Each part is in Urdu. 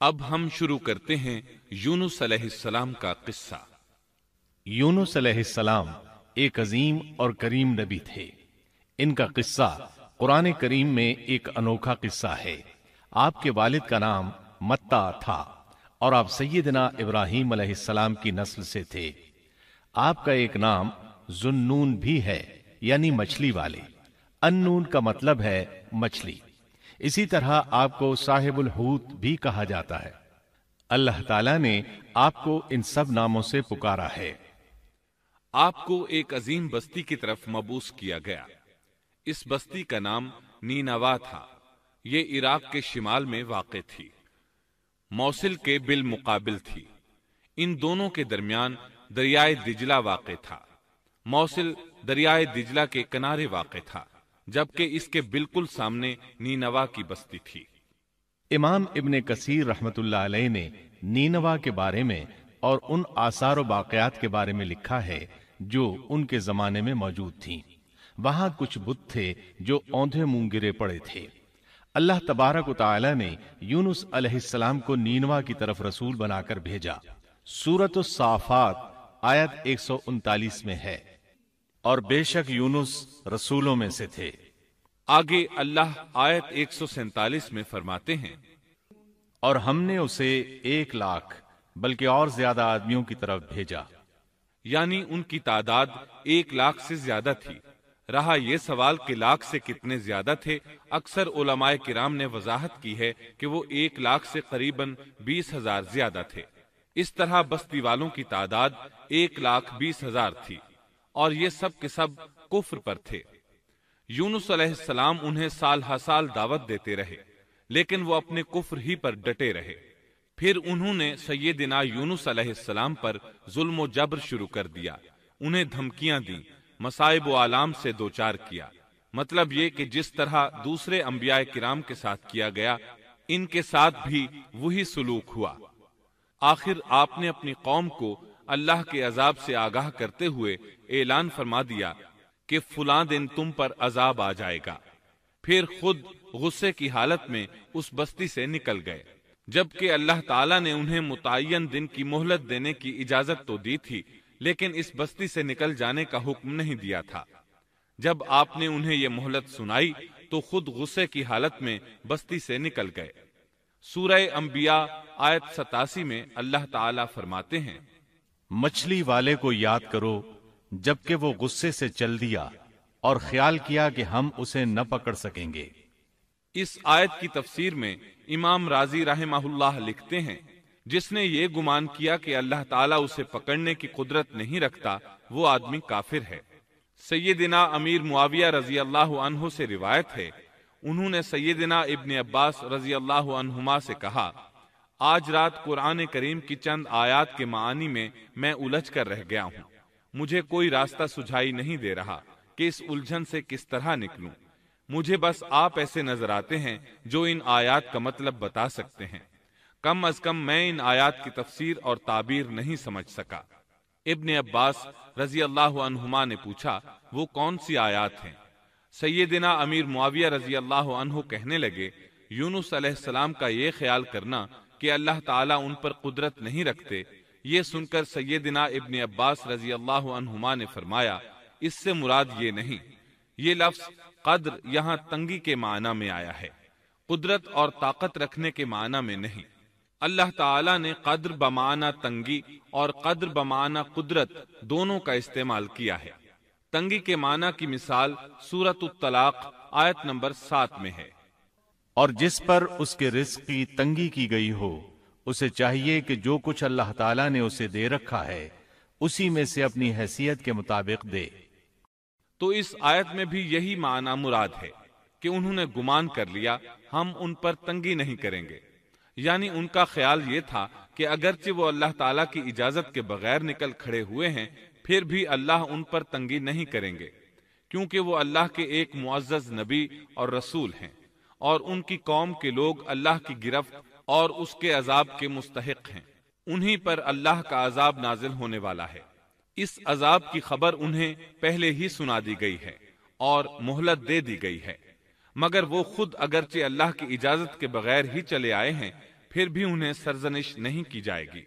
اب ہم شروع کرتے ہیں یونس علیہ السلام کا قصہ۔ یونس علیہ السلام ایک عظیم اور کریم نبی تھے۔ ان کا قصہ قرآن کریم میں ایک انوکھا قصہ ہے۔ آپ کے والد کا نام متا تھا اور آپ سیدنا ابراہیم علیہ السلام کی نسل سے تھے۔ آپ کا ایک نام ذُنُّون بھی ہے، یعنی مچھلی والے۔ ان-نون کا مطلب ہے مچھلی۔ اسی طرح آپ کو صاحب الحوت بھی کہا جاتا ہے۔ اللہ تعالیٰ نے آپ کو ان سب ناموں سے پکارا ہے۔ آپ کو ایک عظیم بستی کی طرف مبعوث کیا گیا۔ اس بستی کا نام نینوا تھا۔ یہ عراق کے شمال میں واقع تھی، موصل کے بالمقابل تھی۔ ان دونوں کے درمیان دریائے دجلہ واقع تھا۔ موصل دریائے دجلہ کے کنارے واقع تھا، جبکہ اس کے بالکل سامنے نینوا کی بستی تھی۔ امام ابن کثیر رحمت اللہ علیہ نے نینوا کے بارے میں اور ان آثار و باقیات کے بارے میں لکھا ہے جو ان کے زمانے میں موجود تھیں۔ وہاں کچھ بت تھے جو اوندھے منہ گرے پڑے تھے۔ اللہ تبارک و تعالی نے یونس علیہ السلام کو نینوا کی طرف رسول بنا کر بھیجا۔ سورۃ الصافات آیت 139 میں ہے، اور بے شک یونس رسولوں میں سے تھے۔ آگے اللہ آیت 147 میں فرماتے ہیں، اور ہم نے اسے 1,00,000 بلکہ اور زیادہ آدمیوں کی طرف بھیجا۔ یعنی ان کی تعداد 1,00,000 سے زیادہ تھی۔ رہا یہ سوال کہ لاکھ سے کتنے زیادہ تھے، اکثر علماء کرام نے وضاحت کی ہے کہ وہ 1,00,000 سے قریباً 20,000 زیادہ تھے۔ اس طرح بستی والوں کی تعداد 1,20,000 تھی، اور یہ سب کے سب کفر پر تھے۔ یونس علیہ السلام انہیں سال ہر سال دعوت دیتے رہے، لیکن وہ اپنے کفر ہی پر ڈٹے رہے۔ پھر انہوں نے سیدنا یونس علیہ السلام پر ظلم و جبر شروع کر دیا، انہیں دھمکیاں دیں، مصائب و آلام سے دوچار کیا۔ مطلب یہ کہ جس طرح دوسرے انبیاء کرام کے ساتھ کیا گیا، ان کے ساتھ بھی وہی سلوک ہوا۔ آخر آپ نے اپنی قوم کو اللہ کے عذاب سے آگاہ کرتے ہوئے اعلان فرما دیا کہ فلاں دن تم پر عذاب آ جائے گا۔ پھر خود غصے کی حالت میں اس بستی سے نکل گئے، جبکہ اللہ تعالیٰ نے انہیں متعین دن کی مہلت دینے کی اجازت تو دی تھی، لیکن اس بستی سے نکل جانے کا حکم نہیں دیا تھا۔ جب آپ نے انہیں یہ مہلت سنائی تو خود غصے کی حالت میں بستی سے نکل گئے۔ سورہ انبیاء آیت 87 میں اللہ تعالیٰ فرماتے ہیں، مچھلی والے کو یاد کرو جبکہ وہ غصے سے چل دیا اور خیال کیا کہ ہم اسے نہ پکڑ سکیں گے۔ اس آیت کی تفسیر میں امام رازی رحمہ اللہ لکھتے ہیں، جس نے یہ گمان کیا کہ اللہ تعالیٰ اسے پکڑنے کی قدرت نہیں رکھتا، وہ آدمی کافر ہے۔ سیدنا امیر معاویہ رضی اللہ عنہ سے روایت ہے، انہوں نے سیدنا ابن عباس رضی اللہ عنہما سے کہا، آج رات قرآن کریم کی چند آیات کے معانی میں میں الجھ کر رہ گیا ہوں۔ مجھے کوئی راستہ سجھائی نہیں دے رہا کہ اس الجھن سے کس طرح نکلوں۔ مجھے بس آپ ایسے نظر آتے ہیں جو ان آیات کا مطلب بتا سکتے ہیں۔ کم از کم میں ان آیات کی تفسیر اور تعبیر نہیں سمجھ سکا۔ ابن عباس رضی اللہ عنہما نے پوچھا، وہ کون سی آیات ہیں؟ سیدنا امیر معاویہ رضی اللہ عنہ کہنے لگے، یونس علیہ السلام کا یہ خیال کرنا کہ اللہ تعالیٰ ان پر قدرت نہیں رکھتے۔ یہ سن کر سیدنا ابن عباس رضی اللہ عنہما نے فرمایا، اس سے مراد یہ نہیں۔ یہ لفظ قدر یہاں تنگی کے معنی میں آیا ہے، قدرت اور طاقت رکھنے کے معنی میں نہیں۔ اللہ تعالیٰ نے قدر بمعنی تنگی اور قدر بمعنی قدرت دونوں کا استعمال کیا ہے۔ تنگی کے معنی کی مثال سورۃ الطلاق آیت نمبر 7 میں ہے، اور جس پر اس کے رزق کی تنگی کی گئی ہو، اسے چاہیے کہ جو کچھ اللہ تعالیٰ نے اسے دے رکھا ہے اسی میں سے اپنی حیثیت کے مطابق دے۔ تو اس آیت میں بھی یہی معنی مراد ہے کہ انہوں نے گمان کر لیا ہم ان پر تنگی نہیں کریں گے، یعنی ان کا خیال یہ تھا کہ اگرچہ وہ اللہ تعالیٰ کی اجازت کے بغیر نکل کھڑے ہوئے ہیں، پھر بھی اللہ ان پر تنگی نہیں کریں گے، کیونکہ وہ اللہ کے ایک معزز نبی اور رسول ہیں، اور ان کی قوم کے لوگ اللہ کی گرفت اور اس کے عذاب کے مستحق ہیں۔ انہی پر اللہ کا عذاب نازل ہونے والا ہے۔ اس عذاب کی خبر انہیں پہلے ہی سنا دی گئی ہے اور مہلت دے دی گئی ہے، مگر وہ خود اگرچہ اللہ کی اجازت کے بغیر ہی چلے آئے ہیں، پھر بھی انہیں سرزنش نہیں کی جائے گی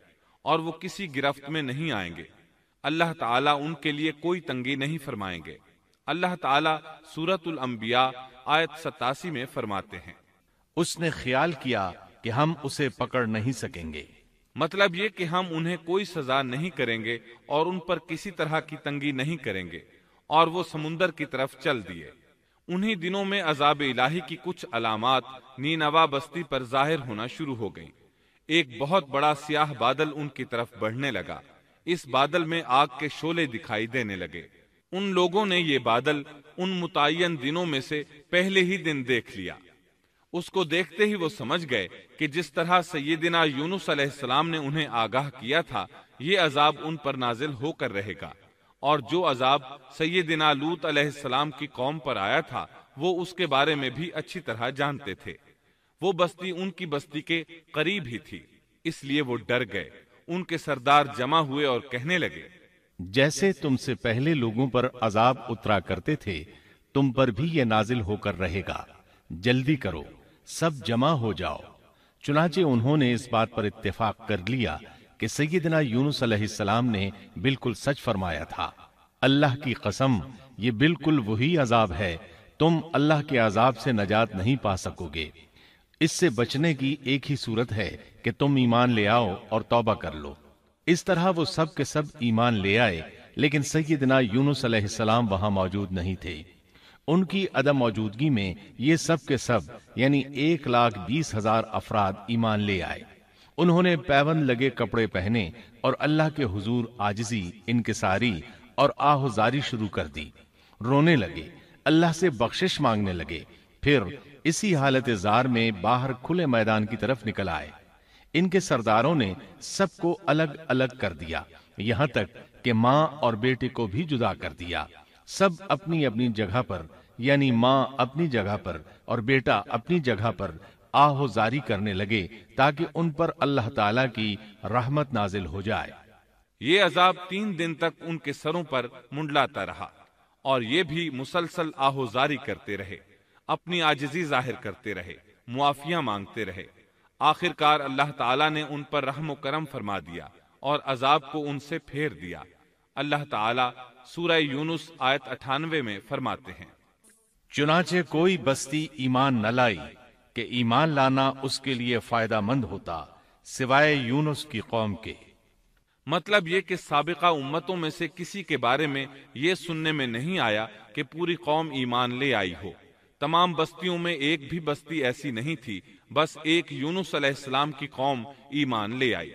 اور وہ کسی گرفت میں نہیں آئیں گے۔ اللہ تعالیٰ ان کے لیے کوئی تنگی نہیں فرمائیں گے۔ اللہ تعالیٰ سورۃ الانبیاء آیت 87 میں فرماتے ہیں، اس نے خیال کیا کہ ہم اسے پکڑ نہیں سکیں گے۔ مطلب یہ کہ ہم انہیں کوئی سزا نہیں کریں گے اور ان پر کسی طرح کی تنگی نہیں کریں گے، اور وہ سمندر کی طرف چل دیے۔ انہی دنوں میں عذاب الہی کی کچھ علامات نینوا بستی پر ظاہر ہونا شروع ہو گئیں۔ ایک بہت بڑا سیاہ بادل ان کی طرف بڑھنے لگا۔ اس بادل میں آگ کے شعلے دکھائی دینے لگے۔ ان لوگوں نے یہ بادل ان متعین دنوں میں سے پہلے ہی دن دیکھ لیا۔ اس کو دیکھتے ہی وہ سمجھ گئے کہ جس طرح سیدنا یونس علیہ السلام نے انہیں آگاہ کیا تھا، یہ عذاب ان پر نازل ہو کر رہے گا، اور جو عذاب سیدنا لوط علیہ السلام کی قوم پر آیا تھا وہ اس کے بارے میں بھی اچھی طرح جانتے تھے۔ وہ بستی ان کی بستی کے قریب ہی تھی، اس لیے وہ ڈر گئے۔ ان کے سردار جمع ہوئے اور کہنے لگے، جیسے تم سے پہلے لوگوں پر عذاب اترا کرتے تھے، تم پر بھی یہ نازل ہو کر رہے گا، جلدی کرو، سب جمع ہو جاؤ۔ چنانچہ انہوں نے اس بات پر اتفاق کر لیا کہ سیدنا یونس علیہ السلام نے بالکل سچ فرمایا تھا۔ اللہ کی قسم، یہ بالکل وہی عذاب ہے، تم اللہ کے عذاب سے نجات نہیں پا سکو گے۔ اس سے بچنے کی ایک ہی صورت ہے کہ تم ایمان لے آؤ اور توبہ کر لو۔ اس طرح وہ سب کے سب ایمان لے آئے، لیکن سیدنا یونس علیہ السلام وہاں موجود نہیں تھے۔ ان کی عدم موجودگی میں یہ سب کے سب یعنی 1,20,000 افراد ایمان لے آئے۔ انہوں نے پیوند لگے کپڑے پہنے اور اللہ کے حضور عاجزی، انکساری اور آہوزاری شروع کر دی، رونے لگے، اللہ سے بخشش مانگنے لگے، پھر اسی حالت زار میں باہر کھلے میدان کی طرف نکل آئے۔ ان کے سرداروں نے سب کو الگ الگ کر دیا، یہاں تک کہ ماں اور بیٹے کو بھی جدا کر دیا۔ سب اپنی اپنی جگہ پر، یعنی ماں اپنی جگہ پر اور بیٹا اپنی جگہ پر آہوزاری کرنے لگے تاکہ ان پر اللہ تعالی کی رحمت نازل ہو جائے۔ یہ عذاب 3 دن تک ان کے سروں پر منڈلاتا رہا، اور یہ بھی مسلسل آہوزاری کرتے رہے، اپنی عاجزی ظاہر کرتے رہے، معافیاں مانگتے رہے۔ آخر کار اللہ تعالیٰ نے ان پر رحم و کرم فرما دیا اور عذاب کو ان سے پھیر دیا۔ اللہ تعالیٰ سورہ یونس آیت 98 میں فرماتے ہیں، چنانچہ کوئی بستی ایمان نہ لائی کہ ایمان لانا اس کے لیے فائدہ مند ہوتا، سوائے یونس کی قوم کے۔ مطلب یہ کہ سابقہ امتوں میں سے کسی کے بارے میں یہ سننے میں نہیں آیا کہ پوری قوم ایمان لے آئی ہو۔ تمام بستیوں میں ایک بھی بستی ایسی نہیں تھی، بس ایک یونس علیہ السلام کی قوم ایمان لے آئی۔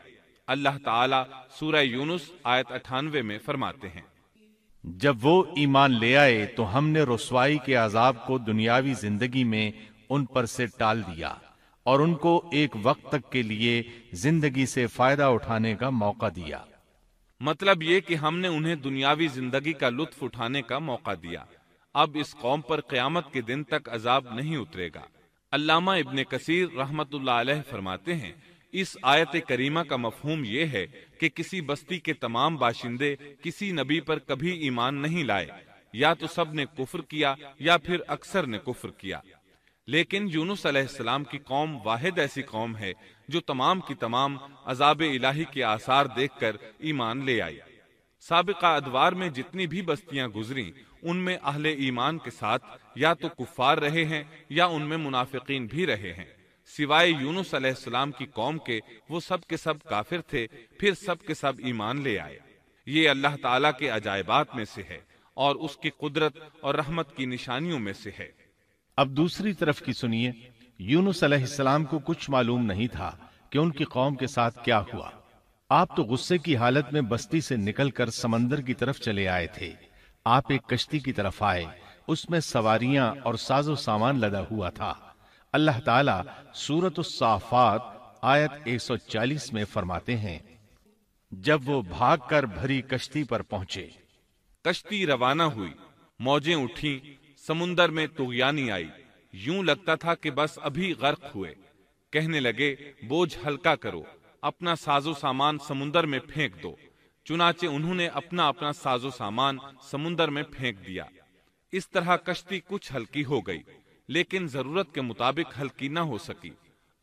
اللہ تعالیٰ سورہ یونس آیت 98 میں فرماتے ہیں، جب وہ ایمان لے آئے تو ہم نے رسوائی کے عذاب کو دنیاوی زندگی میں ان پر سے ٹال دیا اور ان کو ایک وقت تک کے لیے زندگی سے فائدہ اٹھانے کا موقع دیا۔ مطلب یہ کہ ہم نے انہیں دنیاوی زندگی کا لطف اٹھانے کا موقع دیا۔ اب اس قوم پر قیامت کے دن تک عذاب نہیں اترے گا۔ علامہ ابن کثیر رحمت اللہ علیہ فرماتے ہیں، اس آیت کریمہ کا مفہوم یہ ہے کہ کسی بستی کے تمام باشندے کسی نبی پر کبھی ایمان نہیں لائے، یا تو سب نے کفر کیا یا پھر اکثر نے کفر کیا۔ لیکن یونس علیہ السلام کی قوم واحد ایسی قوم ہے جو تمام کی تمام عذاب الہی کے آثار دیکھ کر ایمان لے آئی۔ سابقہ ادوار میں جتنی بھی بستیاں گزریں ان میں اہل ایمان کے ساتھ یا تو کفار رہے ہیں یا ان میں منافقین بھی رہے ہیں، سوائے یونس علیہ السلام کی قوم کے، وہ سب کے سب کافر تھے، پھر سب کے سب ایمان لے آئے۔ یہ اللہ تعالیٰ کے عجائبات میں سے ہے اور اس کی قدرت اور رحمت کی نشانیوں میں سے ہے۔ اب دوسری طرف کی سنیے، یونس علیہ السلام کو کچھ معلوم نہیں تھا کہ ان کی قوم کے ساتھ کیا ہوا۔ آپ تو غصے کی حالت میں بستی سے نکل کر سمندر کی طرف چلے آئے تھے۔ آپ ایک کشتی کی طرف آئے، اس میں سواریاں اور ساز و سامان لدا ہوا تھا۔ اللہ تعالیٰ سورۃ الصافات آیت 140 میں فرماتے ہیں، جب وہ بھاگ کر بھری کشتی پر پہنچے، کشتی روانہ ہوئی، موجیں اٹھیں، سمندر میں طغیانی آئی، یوں لگتا تھا کہ بس ابھی غرق ہوئے۔ کہنے لگے، بوجھ ہلکا کرو، اپنا ساز و سامان سمندر میں پھینک دو۔ چنانچہ انہوں نے اپنا اپنا ساز و سامان سمندر میں پھینک دیا۔ اس طرح کشتی کچھ ہلکی ہو گئی، لیکن ضرورت کے مطابق ہلکی نہ ہو سکی۔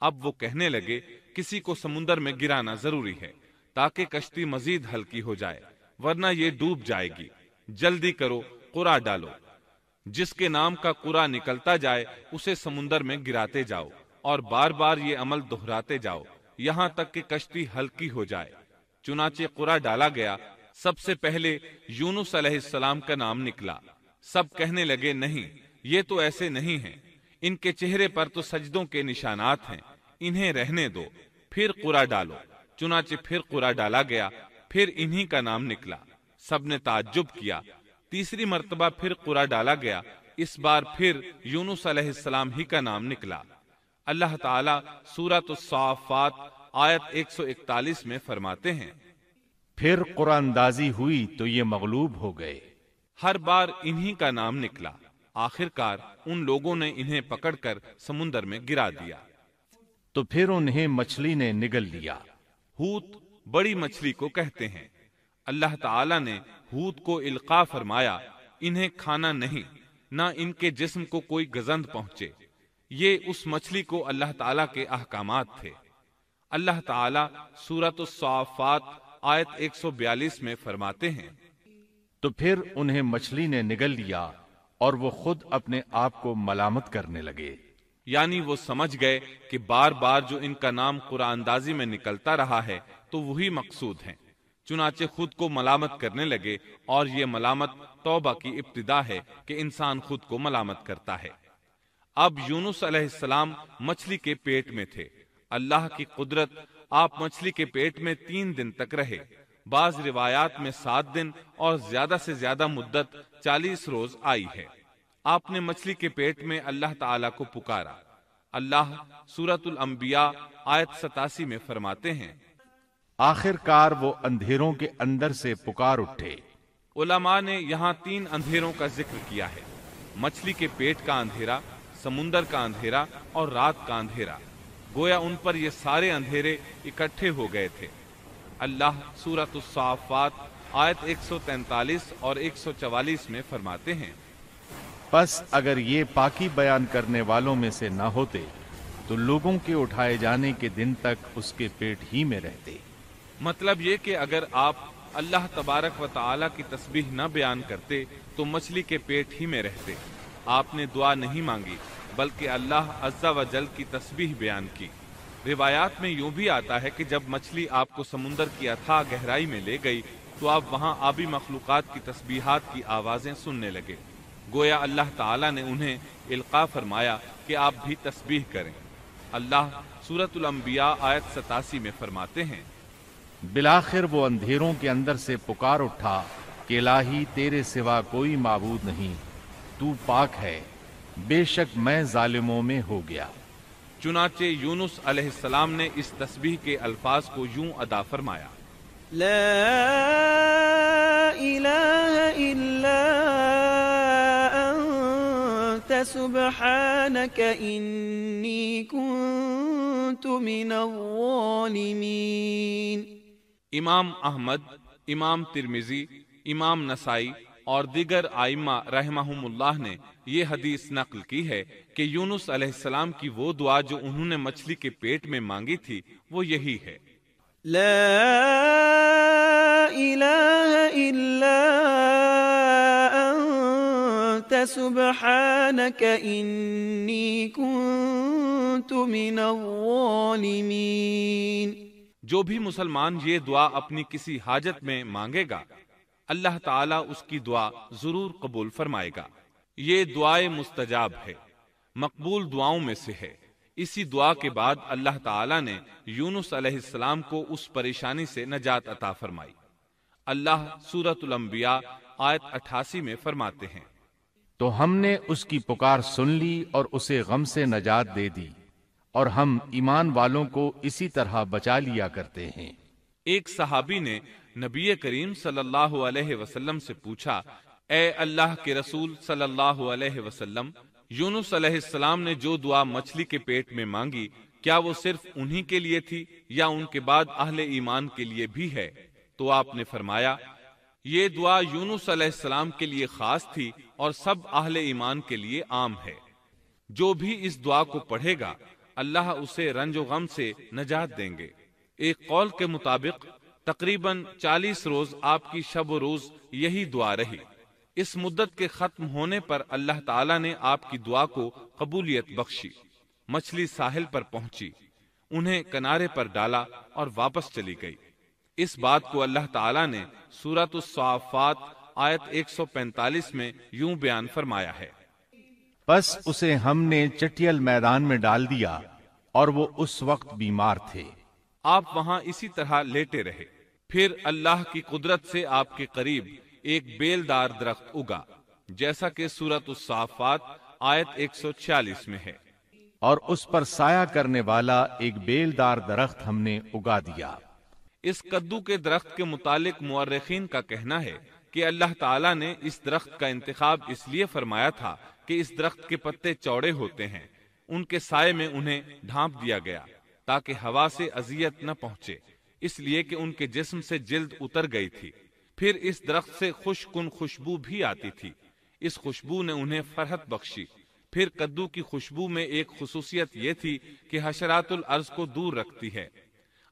اب وہ کہنے لگے کسی کو سمندر میں گرانا ضروری ہے تاکہ کشتی مزید ہلکی ہو جائے، ورنہ یہ ڈوب جائے گی۔ جلدی کرو، قرعہ ڈالو۔ جس کے نام کا قرعہ نکلتا جائے اسے سمندر میں گراتے جاؤ اور بار بار یہ عمل دہراتے جاؤ یہاں تک کہ کشتی ہلکی ہو جائے۔ چنانچہ قرعہ ڈالا گیا۔ سب سے پہلے یونس علیہ السلام کا نام نکلا۔ سب کہنے لگے نہیں، یہ تو ایسے نہیں ہیں، ان کے چہرے پر تو سجدوں کے نشانات ہیں، انہیں رہنے دو، پھر قرعہ ڈالو۔ چنانچہ پھر قرعہ ڈالا گیا، پھر انہی کا نام نکلا۔ سب نے تعجب کیا۔ تیسری مرتبہ پھر قرعہ ڈالا گیا، اس بار پھر یونس علیہ السلام ہی کا نام نکلا۔ اللہ تعالیٰ سورۃ الصافات آیت 141 میں فرماتے ہیں، پھر قرآن اندازی ہوئی تو یہ مغلوب ہو گئے۔ ہر بار انہی کا نام نکلا۔ آخر کار ان لوگوں نے انہیں پکڑ کر سمندر میں گرا دیا۔ تو پھر انہیں مچھلی نے نگل لیا۔ حوت بڑی مچھلی کو کہتے ہیں۔ اللہ تعالیٰ نے حوت کو القاء فرمایا، انہیں کھانا نہیں، نہ ان کے جسم کو کوئی گزند پہنچے۔ یہ اس مچھلی کو اللہ تعالیٰ کے احکامات تھے۔ اللہ تعالیٰ سورۃ الصافات آیت 142 میں فرماتے ہیں، تو پھر انہیں مچھلی نے نگل لیا اور وہ خود اپنے آپ کو ملامت کرنے لگے۔ یعنی وہ سمجھ گئے کہ بار بار جو ان کا نام قرآن اندازی میں نکلتا رہا ہے تو وہی مقصود ہیں، چنانچہ خود کو ملامت کرنے لگے، اور یہ ملامت توبہ کی ابتدا ہے کہ انسان خود کو ملامت کرتا ہے۔ اب یونس علیہ السلام مچھلی کے پیٹ میں تھے۔ اللہ کی قدرت، آپ مچھلی کے پیٹ میں 3 دن تک رہے، بعض روایات میں 7 دن اور زیادہ سے زیادہ مدت 40 روز آئی ہے۔ آپ نے مچھلی کے پیٹ میں اللہ تعالیٰ کو پکارا۔ اللہ سورۃ الانبیاء آیت 87 میں فرماتے ہیں، آخر کار وہ اندھیروں کے اندر سے پکار اٹھے۔ علماء نے یہاں 3 اندھیروں کا ذکر کیا ہے، مچھلی کے پیٹ کا اندھیرا، سمندر کا اندھیرا اور رات کا اندھیرا۔ گویا ان پر یہ سارے اندھیرے اکٹھے ہو گئے تھے۔ اللہ سورۃ الصافات آیت 143 اور 144 میں فرماتے ہیں، پس اگر یہ پاکی بیان کرنے والوں میں سے نہ ہوتے تو لوگوں کے اٹھائے جانے کے دن تک اس کے پیٹ ہی میں رہتے۔ مطلب یہ کہ اگر آپ اللہ تبارک و تعالیٰ کی تسبیح نہ بیان کرتے تو مچھلی کے پیٹ ہی میں رہتے۔ آپ نے دعا نہیں مانگی بلکہ اللہ عز و جل کی تسبیح بیان کی۔ روایات میں یوں بھی آتا ہے کہ جب مچھلی آپ کو سمندر کی اتھاہ گہرائی میں لے گئی تو آپ وہاں آبی مخلوقات کی تسبیحات کی آوازیں سننے لگے۔ گویا اللہ تعالیٰ نے انہیں القاء فرمایا کہ آپ بھی تسبیح کریں۔ اللہ سورۃ الانبیاء آیت 87 میں فرماتے ہیں، بالآخر وہ اندھیروں کے اندر سے پکار اٹھا کہ الہی تیرے سوا کوئی معبود نہیں، تو پاک ہے، بے شک میں ظالموں میں ہو گیا۔ چنانچہ یونس علیہ السلام نے اس تسبیح کے الفاظ کو یوں ادا فرمایا، لا الہ الا انت سبحانک انی کنت من الظالمین۔ امام احمد، امام ترمذی، امام نسائی اور دیگر ائمہ رحمہم اللہ نے یہ حدیث نقل کی ہے کہ یونس علیہ السلام کی وہ دعا جو انہوں نے مچھلی کے پیٹ میں مانگی تھی وہ یہی ہے، لا الہ الا انت سبحانک انی کنت من الظالمین۔ جو بھی مسلمان یہ دعا اپنی کسی حاجت میں مانگے گا اللہ تعالیٰ اس کی دعا ضرور قبول فرمائے گا۔ یہ دعائے مستجاب ہے، مقبول دعاؤں میں سے ہے۔ اسی دعا کے بعد اللہ تعالیٰ نے یونس علیہ السلام کو اس پریشانی سے نجات عطا فرمائی۔ اللہ سورۃ الانبیاء آیت 88 میں فرماتے ہیں، تو ہم نے اس کی پکار سن لی اور اسے غم سے نجات دے دی، اور ہم ایمان والوں کو اسی طرح بچا لیا کرتے ہیں۔ ایک صحابی نے نبی کریم صلی اللہ علیہ وسلم سے پوچھا، اے اللہ کے رسول صلی اللہ علیہ وسلم، یونس علیہ السلام نے جو دعا مچھلی کے پیٹ میں مانگی کیا وہ صرف انہی کے لیے تھی یا ان کے بعد اہل ایمان کے لیے بھی ہے؟ تو آپ نے فرمایا، یہ دعا یونس علیہ السلام کے لیے خاص تھی اور سب اہل ایمان کے لیے عام ہے۔ جو بھی اس دعا کو پڑھے گا اللہ اسے رنج و غم سے نجات دیں گے۔ ایک قول کے مطابق تقریباً 40 روز آپ کی شب و روز یہی دعا رہی۔ اس مدت کے ختم ہونے پر اللہ تعالیٰ نے آپ کی دعا کو قبولیت بخشی۔ مچھلی ساحل پر پہنچی، انہیں کنارے پر ڈالا اور واپس چلی گئی۔ اس بات کو اللہ تعالیٰ نے سورۃ الصافات آیت 145 میں یوں بیان فرمایا ہے، پس اسے ہم نے چٹیل میدان میں ڈال دیا اور وہ اس وقت بیمار تھے۔ آپ وہاں اسی طرح لیٹے رہے، پھر اللہ کی قدرت سے آپ کے قریب ایک بیلدار درخت اگا، جیسا کہ سورۃ الصافات آیت 146 میں ہے، اور اس پر سایہ کرنے والا ایک بیلدار درخت ہم نے اگا دیا۔ اس کدو کے درخت کے متعلق مورخین کا کہنا ہے کہ اللہ تعالیٰ نے اس درخت کا انتخاب اس لیے فرمایا تھا کہ اس درخت کے پتے چوڑے ہوتے ہیں، ان کے سائے میں انہیں ڈھانپ دیا گیا تاکہ ہوا سے اذیت نہ پہنچے، اس لیے کہ ان کے جسم سے جلد اتر گئی تھی۔ پھر اس درخت سے خوشکن خوشبو بھی آتی تھی، اس خوشبو نے انہیں فرحت بخشی۔ پھر کدو کی خوشبو میں ایک خصوصیت یہ تھی کہ حشرات الارض کو دور رکھتی ہے۔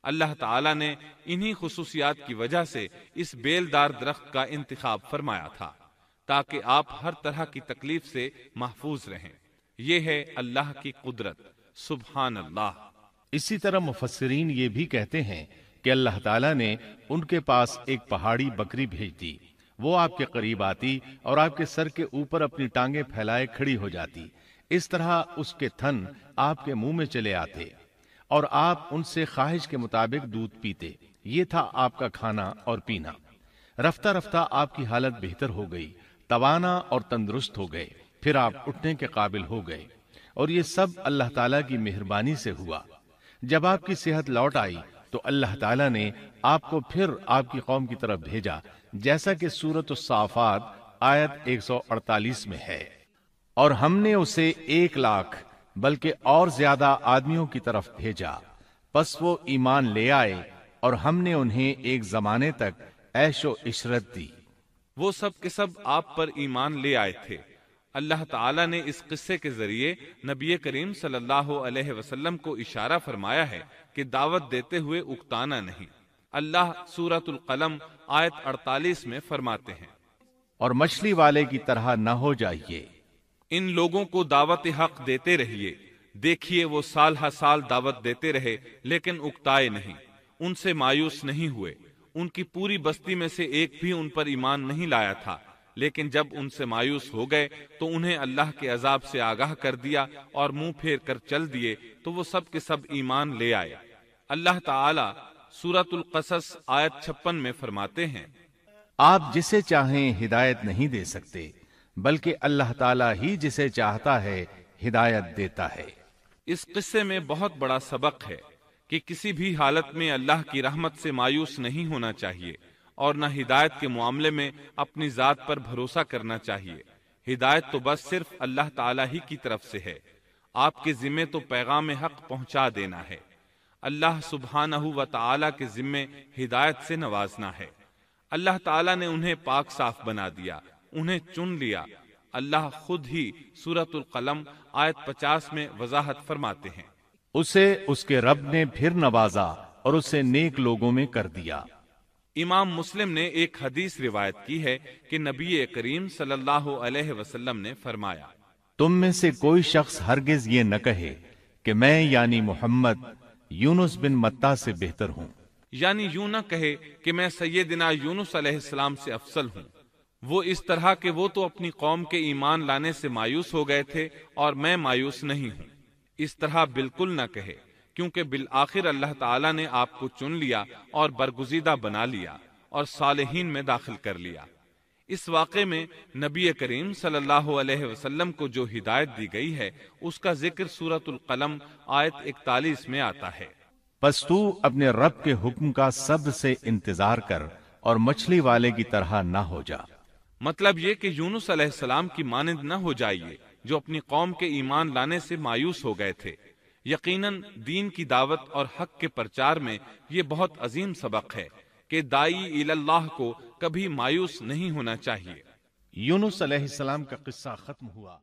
اللہ تعالیٰ نے انہی خصوصیات کی وجہ سے اس بیلدار درخت کا انتخاب فرمایا تھا تاکہ آپ ہر طرح کی تکلیف سے محفوظ رہیں۔ یہ ہے اللہ کی قدرت، سبحان اللہ۔ اسی طرح مفسرین یہ بھی کہتے ہیں کہ اللہ تعالیٰ نے ان کے پاس ایک پہاڑی بکری بھیج دی، وہ آپ کے قریب آتی اور آپ کے سر کے اوپر اپنی ٹانگیں پھیلائے کھڑی ہو جاتی، اس طرح اس کے تھن آپ کے منہ میں چلے آتے اور آپ ان سے خواہش کے مطابق دودھ پیتے۔ یہ تھا آپ کا کھانا اور پینا۔ رفتہ رفتہ آپ کی حالت بہتر ہو گئی، توانا اور تندرست ہو گئے، پھر آپ اٹھنے کے قابل ہو گئے، اور یہ سب اللہ تعالیٰ کی مہربانی سے ہوا۔ جب آپ کی صحت لوٹ آئی تو اللہ تعالیٰ نے آپ کو پھر آپ کی قوم کی طرف بھیجا، جیسا کہ سورۃ الصافات آیت 148 میں ہے، اور ہم نے اسے 1,00,000 بلکہ اور زیادہ آدمیوں کی طرف بھیجا، پس وہ ایمان لے آئے اور ہم نے انہیں ایک زمانے تک عیش و عشرت دی۔ وہ سب کے سب آپ پر ایمان لے آئے تھے۔ اللہ تعالیٰ نے اس قصے کے ذریعے نبی کریم صلی اللہ علیہ وسلم کو اشارہ فرمایا ہے کہ دعوت دیتے ہوئے اکتانا نہیں۔ اللہ سورۃ القلم آیت 48 میں فرماتے ہیں، اور مچھلی والے کی طرح نہ ہو جائیے۔ ان لوگوں کو دعوت حق دیتے رہیے، دیکھیے وہ سال ہر سال دعوت دیتے رہے لیکن اکتائے نہیں، ان سے مایوس نہیں ہوئے۔ ان کی پوری بستی میں سے ایک بھی ان پر ایمان نہیں لایا تھا، لیکن جب ان سے مایوس ہو گئے تو انہیں اللہ کے عذاب سے آگاہ کر دیا اور منہ پھیر کر چل دیے تو وہ سب کے سب ایمان لے آئے۔ اللہ تعالی سورۃ القصص آیت 56 میں فرماتے ہیں، آپ جسے چاہیں ہدایت نہیں دے سکتے، بلکہ اللہ تعالیٰ ہی جسے چاہتا ہے ہدایت دیتا ہے۔ اس قصے میں بہت بڑا سبق ہے کہ کسی بھی حالت میں اللہ کی رحمت سے مایوس نہیں ہونا چاہیے اور نہ ہدایت کے معاملے میں اپنی ذات پر بھروسہ کرنا چاہیے۔ ہدایت تو بس صرف اللہ تعالیٰ ہی کی طرف سے ہے، آپ کے ذمے تو پیغام حق پہنچا دینا ہے۔ اللہ سبحانہ و تعالیٰ کے ذمے ہدایت سے نوازنا ہے۔ اللہ تعالیٰ نے انہیں پاک صاف بنا دیا، انہیں چن لیا۔ اللہ خود ہی سورۃ القلم آیت 50 میں وضاحت فرماتے ہیں، اسے اس کے رب نے پھر نوازا اور اسے نیک لوگوں میں کر دیا۔ امام مسلم نے ایک حدیث روایت کی ہے کہ نبی کریم صلی اللہ علیہ وسلم نے فرمایا، تم میں سے کوئی شخص ہرگز یہ نہ کہے کہ میں یعنی محمد یونس بن متا سے بہتر ہوں، یعنی یوں نہ کہے کہ میں سیدنا یونس علیہ السلام سے افضل ہوں، وہ اس طرح کہ وہ تو اپنی قوم کے ایمان لانے سے مایوس ہو گئے تھے اور میں مایوس نہیں ہوں۔ اس طرح بالکل نہ کہے، کیونکہ بالآخر اللہ تعالیٰ نے آپ کو چن لیا اور برگزیدہ بنا لیا اور صالحین میں داخل کر لیا۔ اس واقعے میں نبی کریم صلی اللہ علیہ وسلم کو جو ہدایت دی گئی ہے اس کا ذکر سورۃ القلم آیت 41 میں آتا ہے، پس تو اپنے رب کے حکم کا صبر سے انتظار کر اور مچھلی والے کی طرح نہ ہو جا۔ مطلب یہ کہ یونس علیہ السلام کی مانند نہ ہو جائیے جو اپنی قوم کے ایمان لانے سے مایوس ہو گئے تھے۔ یقیناً دین کی دعوت اور حق کے پرچار میں یہ بہت عظیم سبق ہے کہ داعی اللہ کو کبھی مایوس نہیں ہونا چاہیے۔ یونس علیہ السلام کا قصہ ختم ہوا۔